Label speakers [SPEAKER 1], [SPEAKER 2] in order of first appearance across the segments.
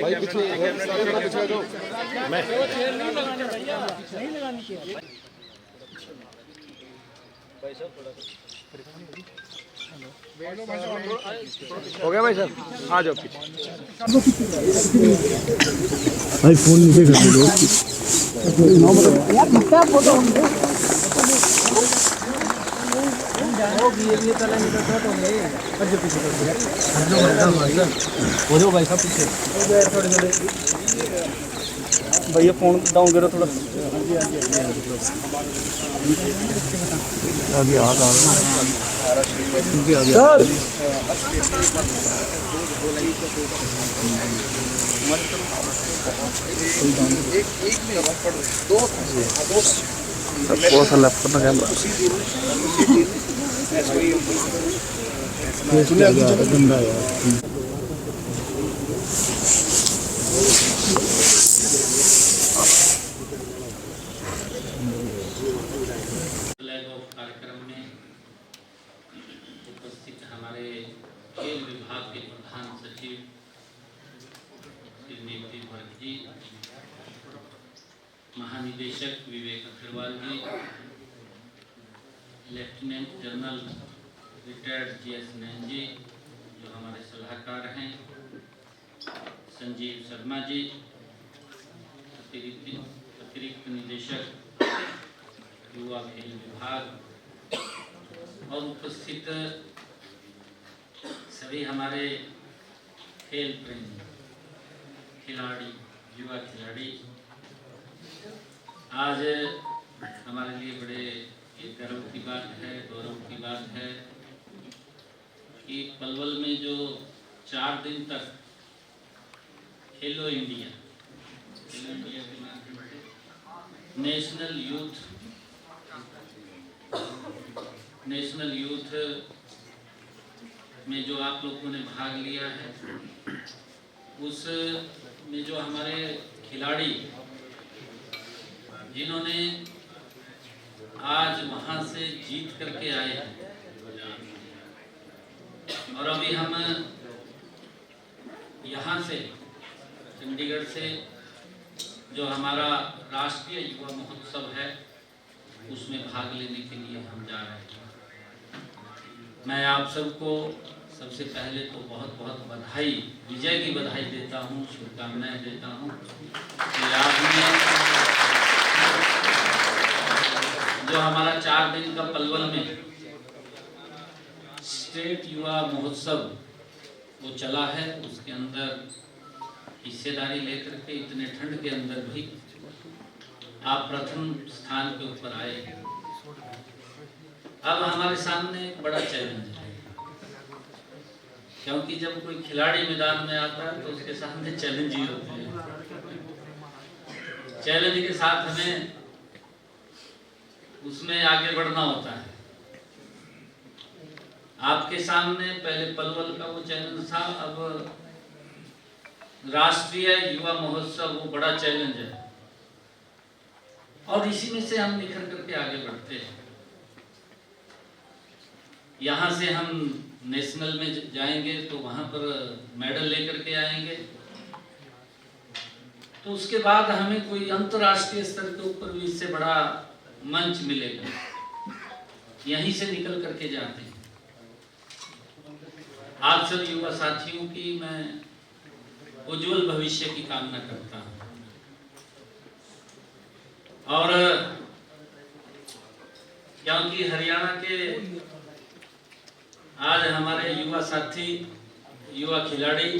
[SPEAKER 1] भाई पीछे जाओ। मैं नहीं लगानी चाहिए। हो गया भाई साहब, आ जाओ पीछे।
[SPEAKER 2] भाई फोन नीचे कर दो
[SPEAKER 1] यार फोटो भाई साहब पीछे भैया फोन डाउन करो थोड़ा।
[SPEAKER 2] अभी आ रहा
[SPEAKER 1] कौन सा लैपटॉप का कैमरा
[SPEAKER 2] गंदा यार।
[SPEAKER 3] कार्यक्रम में उपस्थित हमारे खेल विभाग के प्रधान सचिव श्री नितिन भरत जी, महानिदेशक विवेक अग्रवाल जी, लेफ्टिनेंट जनरल रिटायर्ड GS नैन जी जो हमारे सलाहकार हैं, संजीव शर्मा जी अतिरिक्त निदेशक युवा खेल विभाग और उपस्थित सभी हमारे खेल प्रेमी खिलाड़ी, युवा खिलाड़ी, आज हमारे लिए बड़े गर्व की बात है, गौरव की बात है कि पलवल में जो 4 दिन तक खेलो इंडिया के माध्यम से नेशनल यूथ में जो आप लोगों ने भाग लिया है, उस में जो हमारे खिलाड़ी जिन्होंने आज वहां से जीत करके आए हैं और अभी हम यहाँ से चंडीगढ़ से जो हमारा राष्ट्रीय युवा महोत्सव है उसमें भाग लेने के लिए हम जा रहे हैं। मैं आप सबको सबसे पहले तो बहुत बहुत बधाई, विजय की बधाई देता हूँ, शुभकामनाएं देता हूँ कि आपने जो हमारा 4 दिन का पलवल में स्टेट युवा महोत्सव वो चला है, उसके अंदर हिस्सेदारी लेकर के इतने ठंड के अंदर भी आप प्रथम स्थान के ऊपर आए। अब हमारे सामने एक बड़ा चैलेंज है, क्योंकि जब कोई खिलाड़ी मैदान में आता है तो उसके सामने चैलेंज ही होते हैं। चैलेंज के साथ हमें उसमें आगे बढ़ना होता है। आपके सामने पहले पलवल का वो चैलेंज था, अब राष्ट्रीय युवा महोत्सव वो बड़ा चैलेंज है और इसी में से हम निखर करके आगे बढ़ते हैं। यहाँ से हम नेशनल में जाएंगे तो वहां पर मेडल लेकर के आएंगे, तो उसके बाद हमें कोई अंतर्राष्ट्रीय स्तर के ऊपर भी इससे बड़ा मंच मिलेगा। यहीं से निकल करके जाते हैं। आप सब युवा साथियों की मैं उज्जवल भविष्य की कामना करता हूं और क्योंकि हरियाणा के आज हमारे युवा साथी, युवा खिलाड़ी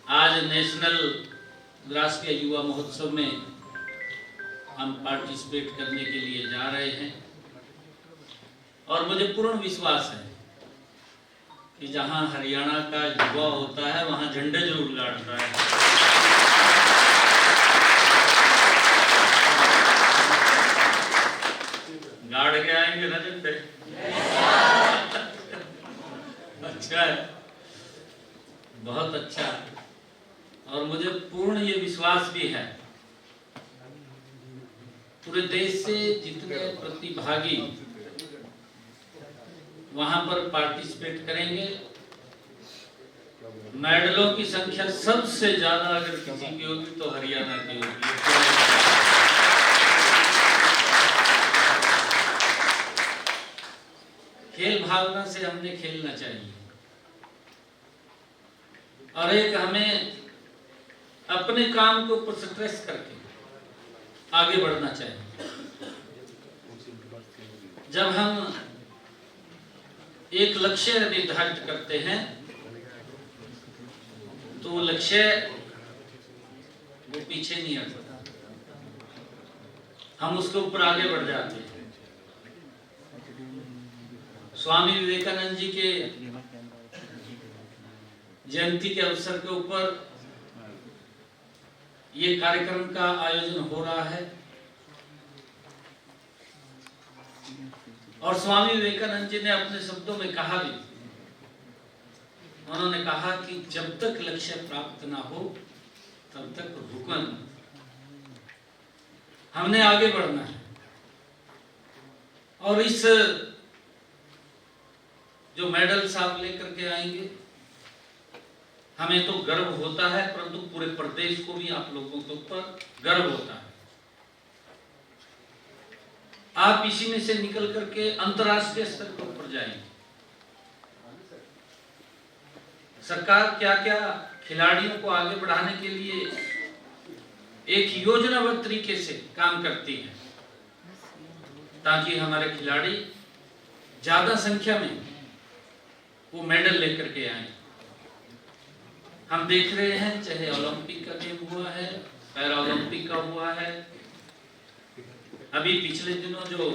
[SPEAKER 3] आज नेशनल राष्ट्रीय युवा महोत्सव में हम पार्टिसिपेट करने के लिए जा रहे हैं और मुझे पूर्ण विश्वास है कि जहां हरियाणा का युवा होता है वहां झंडे जरूर गाड़ता है। गाड़ के आएंगे ना झंडे। अच्छा है, बहुत अच्छा। और मुझे पूर्ण ये विश्वास भी है पूरे देश से जितने प्रतिभागी वहां पर पार्टिसिपेट करेंगे। मेडलों की संख्या सबसे ज्यादा अगर किसी की होगी तो हरियाणा की होगी। खेल भावना से हमने खेलना चाहिए और एक हमें अपने काम के ऊपर स्ट्रेस करके आगे बढ़ना चाहिए। जब हम एक लक्ष्य निर्धारित करते हैं तो वो लक्ष्य वो पीछे नहीं हटता, हम उसके ऊपर आगे बढ़ जाते हैं। स्वामी विवेकानंद जी के जयंती के अवसर के ऊपर ये कार्यक्रम का आयोजन हो रहा है और स्वामी विवेकानंद जी ने अपने शब्दों में कहा भी, उन्होंने कहा कि जब तक लक्ष्य प्राप्त ना हो तब तक रुकना नहीं, हमने आगे बढ़ना है। और इस जो मेडल्स आप लेकर के आएंगे हमें तो गर्व होता है, परंतु पूरे प्रदेश को भी आप लोगों के ऊपर गर्व होता है। आप इसी में से निकल करके अंतर्राष्ट्रीय स्तर के ऊपर जाएंगे। सरकार क्या क्या खिलाड़ियों को आगे बढ़ाने के लिए एक योजनाबद्ध तरीके से काम करती है ताकि हमारे खिलाड़ी ज्यादा संख्या में वो मेडल लेकर के आए। हम देख रहे हैं चाहे ओलंपिक का गेम हुआ है, पैरा ओलंपिक का हुआ है, अभी पिछले दिनों जो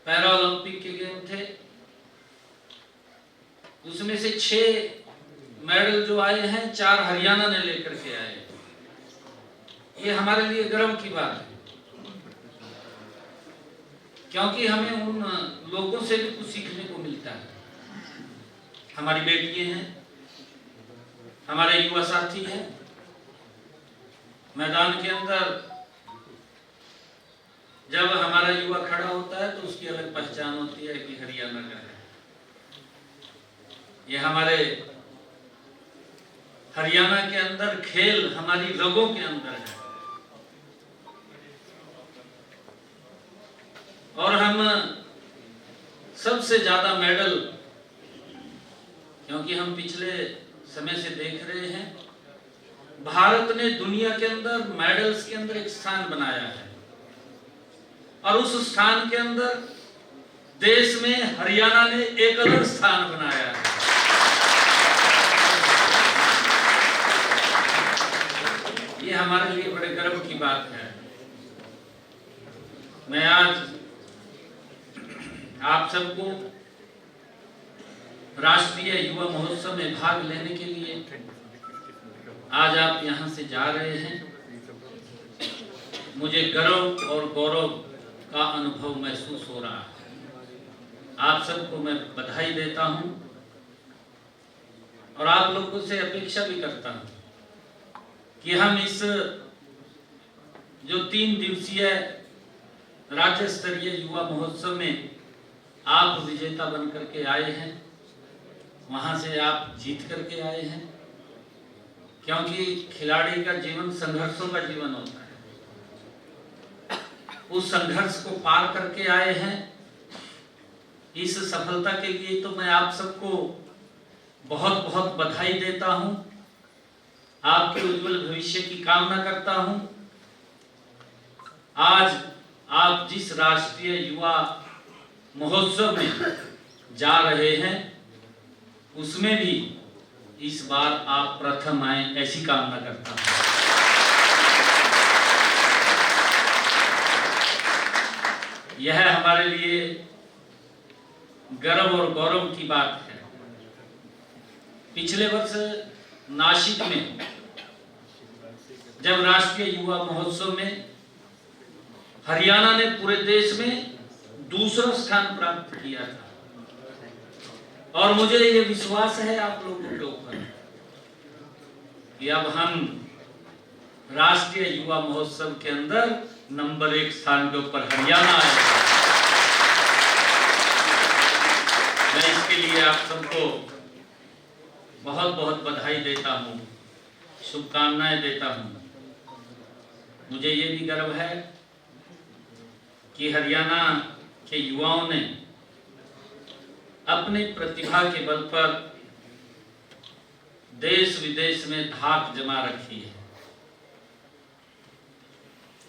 [SPEAKER 3] पैरा ओलंपिक के गेम थे उसमें से 6 मेडल जो आए हैं 4 हरियाणा ने लेकर के आए। ये हमारे लिए गर्व की बात है क्योंकि हमें उन लोगों से भी कुछ सीखने को मिलता है। हमारी बेटियां हैं, हमारे युवा साथी हैं, मैदान के अंदर जब हमारा युवा खड़ा होता है तो उसकी अलग पहचान होती है कि हरियाणा का है। ये हमारे हरियाणा के अंदर खेल हमारी रगों के अंदर है और हम सबसे ज्यादा मेडल, क्योंकि हम पिछले समय से देख रहे हैं भारत ने दुनिया के अंदर मेडल्स के अंदर एक स्थान बनाया है और उस स्थान के अंदर देश में हरियाणा ने एक अलग स्थान बनाया है। ये हमारे लिए बड़े गर्व की बात है। मैं आज आप सबको राष्ट्रीय युवा महोत्सव में भाग लेने के लिए आज आप यहां से जा रहे हैं, मुझे गर्व और गौरव का अनुभव महसूस हो रहा है। आप सबको मैं बधाई देता हूं और आप लोगों से अपेक्षा भी करता हूं कि हम इस जो 3 दिवसीय राज्य स्तरीय युवा महोत्सव में आप विजेता बन करके आए हैं, वहां से आप जीत करके आए हैं, क्योंकि खिलाड़ी का जीवन संघर्षों का जीवन होता है। उस संघर्ष को पार करके आए हैं। इस सफलता के लिए तो मैं आप सबको बहुत बहुत बधाई देता हूं, आपके उज्जवल भविष्य की कामना करता हूं। आज आप जिस राष्ट्रीय युवा महोत्सव में जा रहे हैं उसमें भी इस बार आप प्रथम आए, ऐसी कामना करता हूं। यह हमारे लिए गर्व और गौरव की बात है। पिछले वर्ष नासिक में जब राष्ट्रीय युवा महोत्सव में हरियाणा ने पूरे देश में दूसरा स्थान प्राप्त किया था और मुझे ये विश्वास है आप लोगों के ऊपर कि अब हम राष्ट्रीय युवा महोत्सव के अंदर नंबर 1 स्थान के ऊपर हरियाणा आएगा। लिए आप सबको बहुत बहुत बधाई देता हूँ, शुभकामनाएं देता हूँ। मुझे ये भी गर्व है कि हरियाणा के युवाओं ने अपनी प्रतिभा के बल पर देश विदेश में धाक जमा रखी है।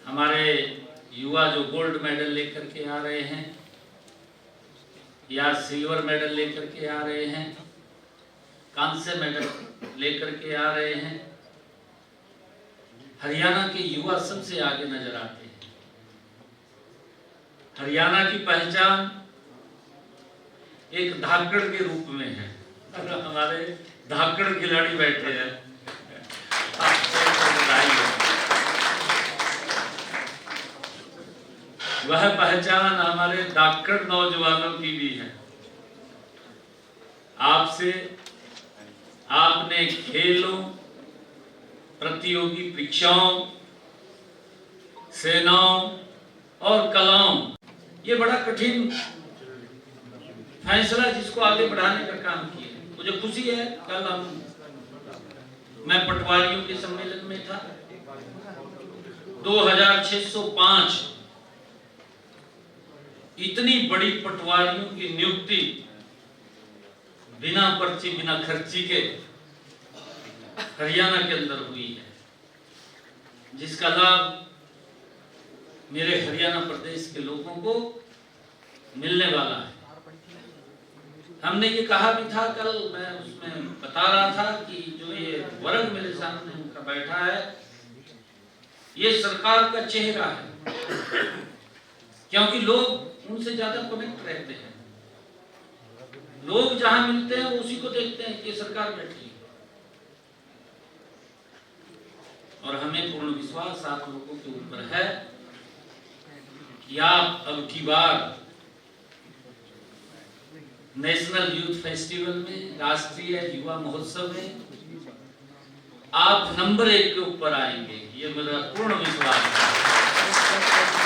[SPEAKER 3] हमारे युवा जो गोल्ड मेडल लेकर के आ रहे हैं या सिल्वर मेडल लेकर के आ रहे हैं, कांस्य मेडल लेकर के आ रहे हैं, हरियाणा के युवा सबसे आगे नजर आते हैं। हरियाणा की पहचान एक धाकड़ के रूप में है। हमारे धाकड़ खिलाड़ी बैठे हैं, वह पहचान हमारे धाकड़ नौजवानों की भी है। आपसे आपने खेलों, प्रतियोगी परीक्षाओं, सेनाओं और कलाओं, ये बड़ा कठिन फैसला जिसको आगे बढ़ाने का काम किया। मुझे खुशी है, कल मैं पटवारियों के सम्मेलन में था। 2605 इतनी बड़ी पटवारियों की नियुक्ति बिना पर्ची बिना खर्ची के हरियाणा के अंदर हुई है, जिसका लाभ मेरे हरियाणा प्रदेश के लोगों को मिलने वाला है। हमने ये कहा भी था, कल मैं उसमें बता रहा था कि जो ये वर्ग मेरे सामने उनका बैठा है, ये सरकार का चेहरा है, क्योंकि लोग उनसे ज्यादा कनेक्ट रहते हैं। लोग जहां मिलते हैं उसी को देखते हैं कि सरकार बैठी है। और हमें पूर्ण विश्वास आप लोगों के ऊपर है कि आप अब की बार नेशनल यूथ फेस्टिवल में, राष्ट्रीय युवा महोत्सव में आप नंबर 1 के ऊपर आएंगे, ये मेरा पूर्ण विश्वास है।